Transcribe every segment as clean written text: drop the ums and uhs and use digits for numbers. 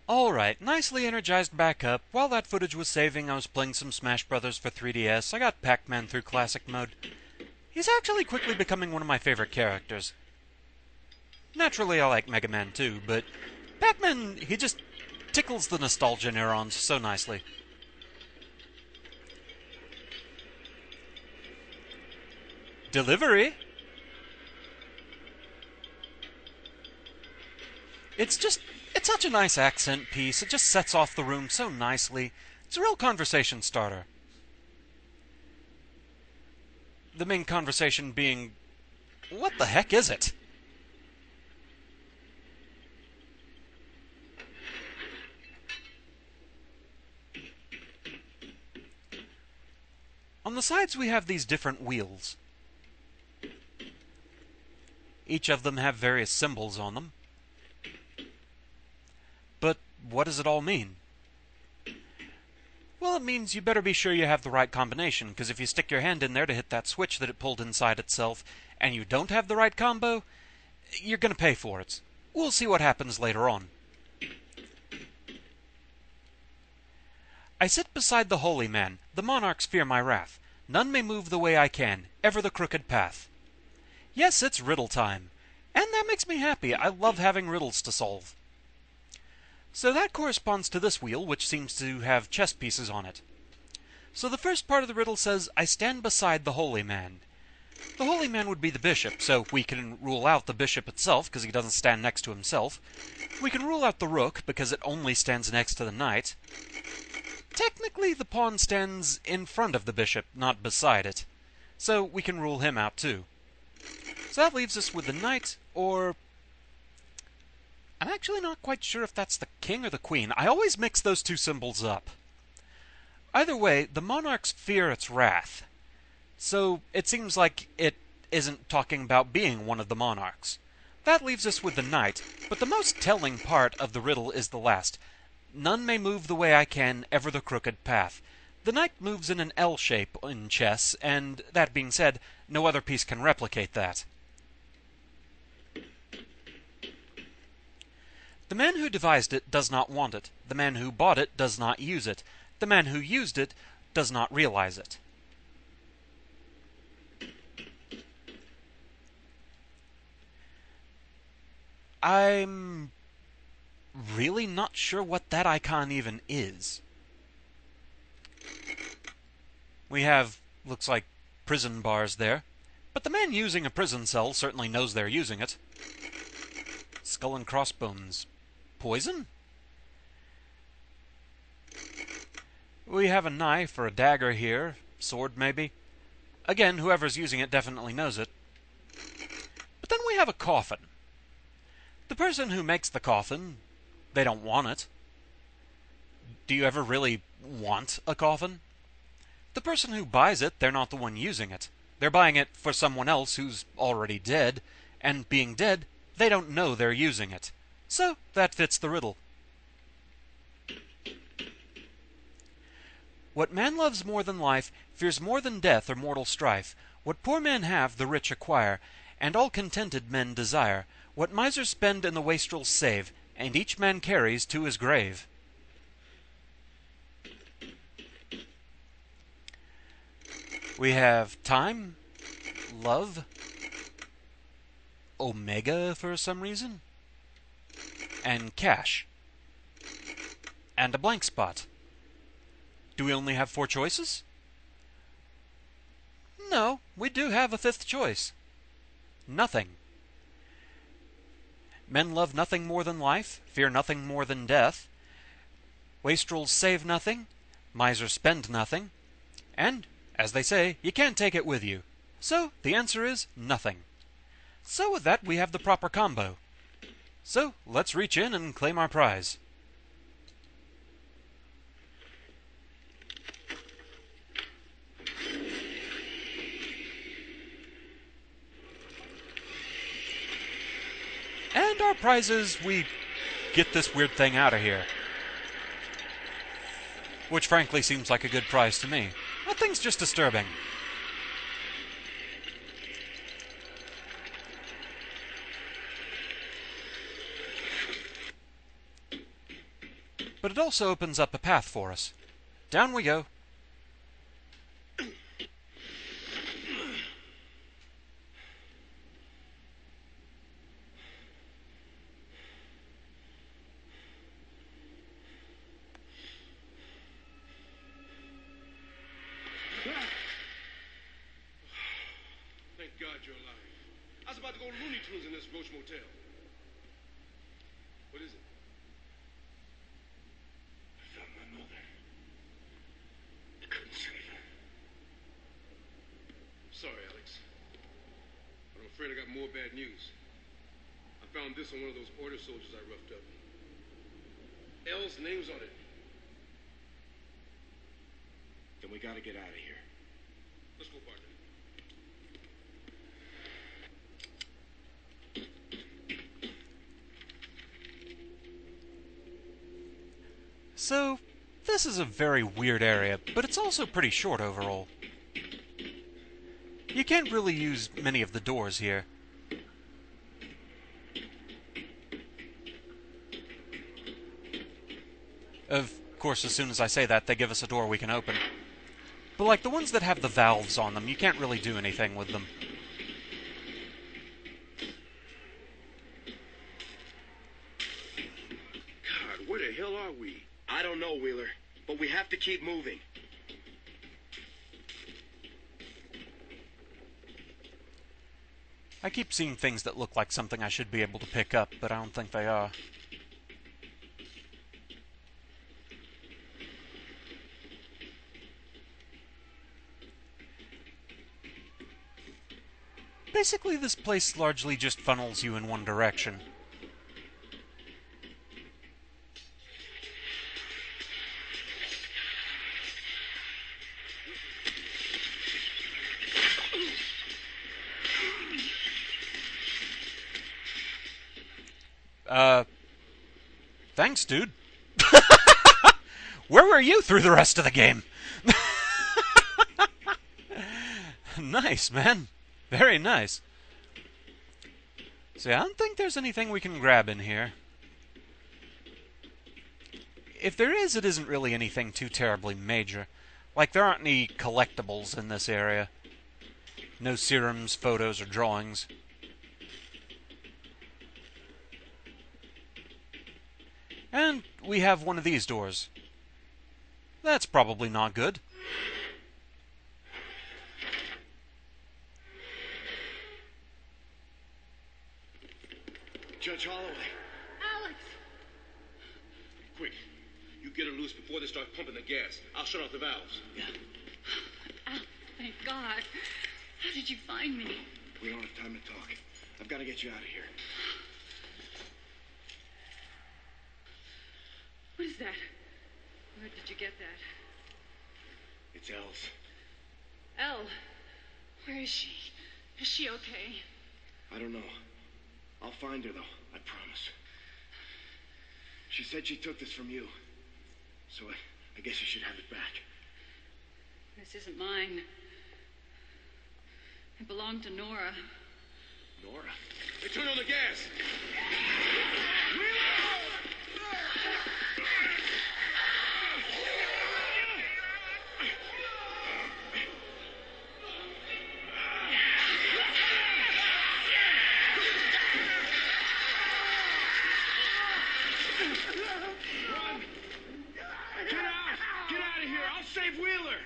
Alright, nicely energized back up. While that footage was saving, I was playing some Smash Brothers for 3DS. I got Pac-Man through Classic Mode. He's actually quickly becoming one of my favorite characters. Naturally, I like Mega Man too, but Pac-Man, he just tickles the nostalgia neurons so nicely. Delivery? It's such a nice accent piece. It just sets off the room so nicely. It's a real conversation starter. The main conversation being, what the heck is it? On the sides we have these different wheels. Each of them have various symbols on them. But what does it all mean? Well, it means you better be sure you have the right combination, because if you stick your hand in there to hit that switch that it pulled inside itself, and you don't have the right combo, you're going to pay for it. We'll see what happens later on. I sit beside the holy man, the monarchs fear my wrath. None may move the way I can, ever the crooked path. Yes, it's riddle time. And that makes me happy. I love having riddles to solve. So that corresponds to this wheel, which seems to have chess pieces on it. So the first part of the riddle says, I stand beside the holy man. The holy man would be the bishop, so we can rule out the bishop itself, because he doesn't stand next to himself. We can rule out the rook, because it only stands next to the knight. Technically, the pawn stands in front of the bishop, not beside it. So we can rule him out too. So that leaves us with the knight, or I'm actually not quite sure if that's the king or the queen. I always mix those two symbols up. Either way, the monarchs fear its wrath. So it seems like it isn't talking about being one of the monarchs. That leaves us with the knight, but the most telling part of the riddle is the last. None may move the way I can, ever the crooked path. The knight moves in an L shape in chess, and that being said, no other piece can replicate that. The man who devised it does not want it. The man who bought it does not use it. The man who used it does not realize it. I'm really not sure what that icon even is. We have, looks like, prison bars there. But the man using a prison cell certainly knows they're using it. Skull and crossbones. Poison? We have a knife or a dagger here. Sword, maybe. Again, whoever's using it definitely knows it. But then we have a coffin. The person who makes the coffin, they don't want it. Do you ever really want a coffin? The person who buys it, they're not the one using it. They're buying it for someone else who's already dead, and being dead, they don't know they're using it. So, that fits the riddle. What man loves more than life, fears more than death or mortal strife. What poor men have, the rich acquire, and all contented men desire. What misers spend and the wastrels save, and each man carries to his grave. We have time, love, omega for some reason, and cash, and a blank spot. Do we only have 4 choices? No, we do have a 5th choice. Nothing. Men love nothing more than life, fear nothing more than death. Wastrels save nothing, misers spend nothing, and, as they say, you can't take it with you. So, the answer is nothing. So with that, we have the proper combo. So, let's reach in and claim our prize. And our prize is we get this weird thing out of here. Which frankly seems like a good prize to me. That thing's just disturbing. but it also opens up a path for us. Down we go. Thank God you're alive. I was about to go Looney Tunes in this Roach Motel. What is it? I found my mother. I couldn't save her. Sorry, Alex. But I'm afraid I got more bad news. I found this on one of those order soldiers I roughed up. L's name's on it. Then we gotta get out of here. Let's go, partner. So, this is a very weird area, but it's also pretty short overall. You can't really use many of the doors here. Of course, as soon as I say that, they give us a door we can open. But like the ones that have the valves on them, you can't really do anything with them. God, where the hell are we? I don't know, Wheeler, but we have to keep moving. I keep seeing things that look like something I should be able to pick up, but I don't think they are. Basically, this place largely just funnels you in one direction. Thanks, dude. Where were you through the rest of the game? Nice, man. Very nice. See, I don't think there's anything we can grab in here. If there is, it isn't really anything too terribly major. Like, there aren't any collectibles in this area. No serums, photos, or drawings. And we have one of these doors. That's probably not good. Judge Holloway. Alex! Quick, you get her loose before they start pumping the gas. I'll shut off the valves. Yeah. Al, thank God. How did you find me? We don't have time to talk. I've got to get you out of here. What is that? Where did you get that? It's Elle's. Elle, where is she? Is she okay? I don't know. I'll find her, though. I promise. She said she took this from you. So I guess you should have it back. This isn't mine. It belonged to Nora. Nora? Hey, turn on the gas! Get out of here! I'll save Wheeler!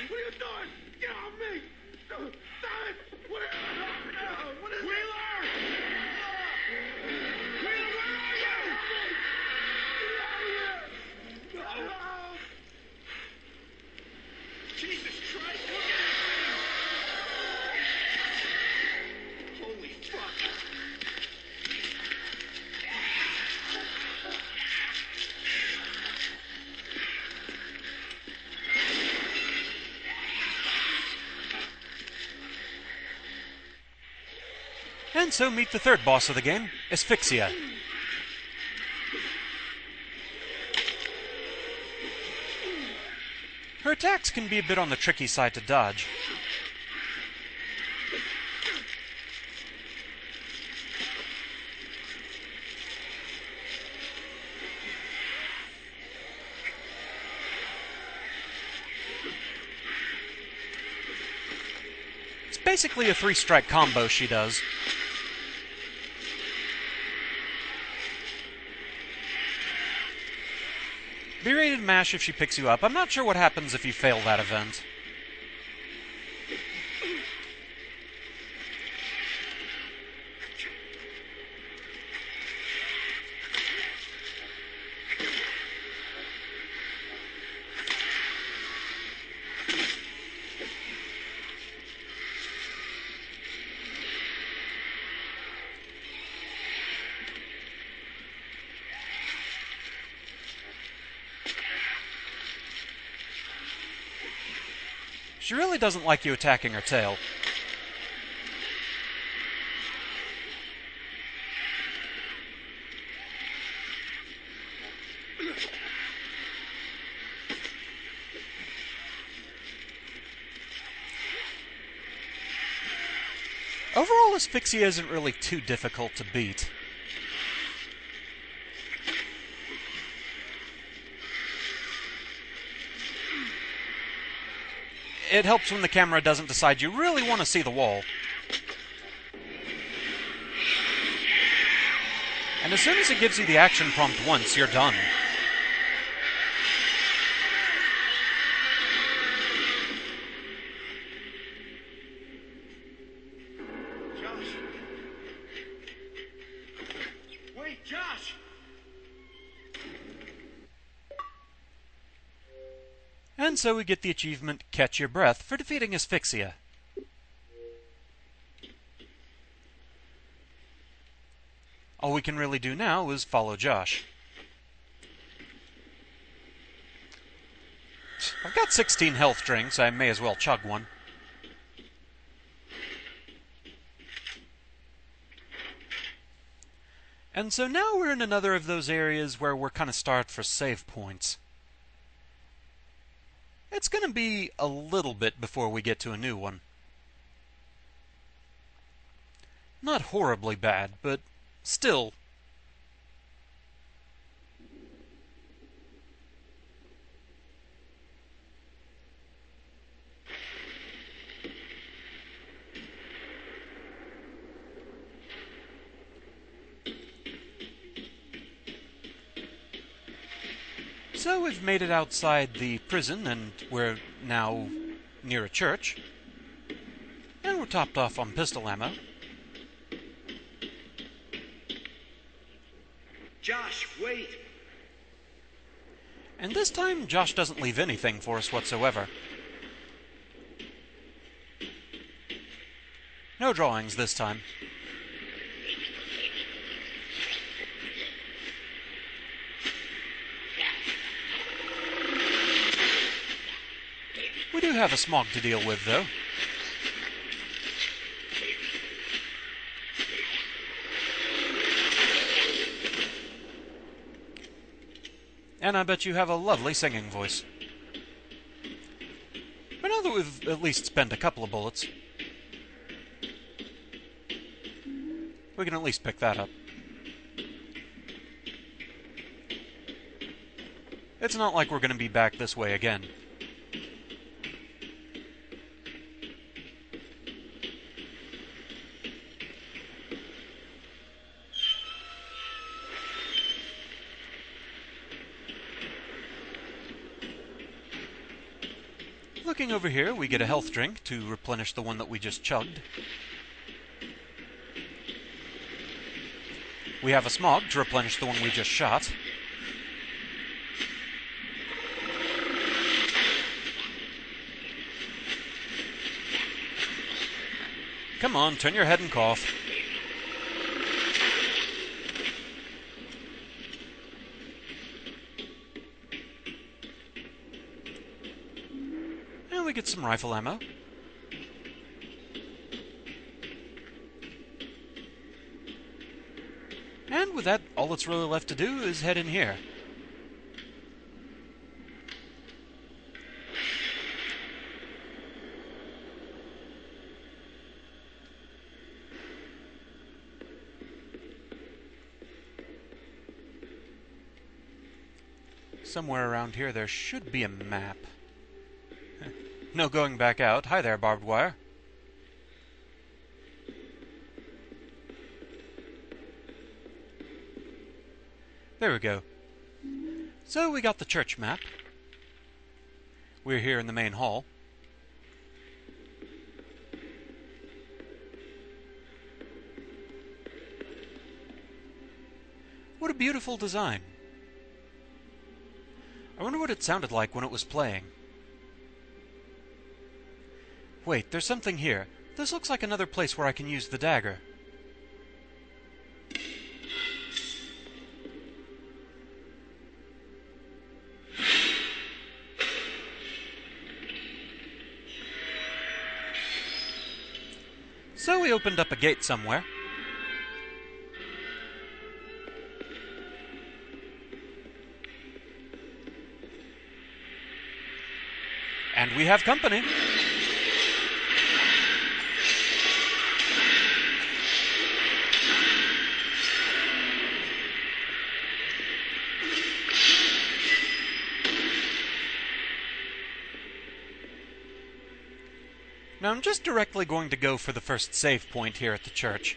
What are you doing? Get off me! Stop it! What is it? Wheeler! Wheeler, where are you? Jesus Christ, look at this thing! Holy fuck! And so meet the third boss of the game, Asphyxia. Her attacks can be a bit on the tricky side to dodge. basically a 3-strike combo she does. Be ready to mash if she picks you up. I'm not sure what happens if you fail that event. She really doesn't like you attacking her tail. Overall, Asphyxia isn't really too difficult to beat. It helps when the camera doesn't decide you really want to see the wall. And as soon as it gives you the action prompt once, you're done. Josh! Wait, Josh! And so we get the achievement Catch Your Breath for defeating Asphyxia. All we can really do now is follow Josh. I've got 16 health drinks, I may as well chug one. And so now we're in another of those areas where we're kind of starved for save points. It's going to be a little bit before we get to a new one. Not horribly bad, but still. So we've made it outside the prison, and we're now near a church. And we're topped off on pistol ammo. Josh, wait! And this time, Josh doesn't leave anything for us whatsoever. No drawings this time. We do have a smog to deal with, though. And I bet you have a lovely singing voice. But now that we've at least spent a couple of bullets, we can at least pick that up. It's not like we're going to be back this way again. Looking over here, we get a health drink to replenish the one that we just chugged. We have a smog to replenish the one we just shot. Come on, turn your head and cough. And we get some rifle ammo. And with that, all that's really left to do is head in here. Somewhere around here there should be a map. No going back out. Hi there, barbed wire. There we go. So we got the church map. We're here in the main hall. What a beautiful design. I wonder what it sounded like when it was playing. Wait, there's something here. This looks like another place where I can use the dagger. So we opened up a gate somewhere. And we have company. Now I'm just directly going to go for the first save point here at the church.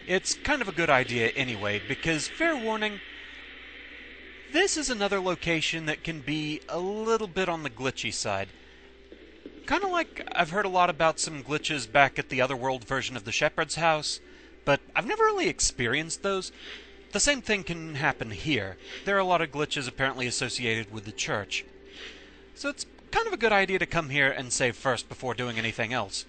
It's kind of a good idea anyway, because, fair warning, this is another location that can be a little bit on the glitchy side. Kind of like I've heard a lot about some glitches back at the Otherworld version of the Shepherd's House, but I've never really experienced those. The same thing can happen here. There are a lot of glitches apparently associated with the church. So it's kind of a good idea to come here and save first before doing anything else.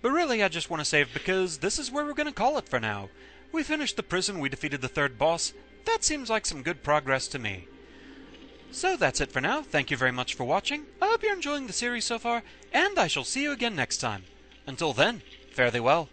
But really, I just want to save because this is where we're going to call it for now. We finished the prison, we defeated the third boss. That seems like some good progress to me. So that's it for now. Thank you very much for watching. I hope you're enjoying the series so far, and I shall see you again next time. Until then, fare thee well.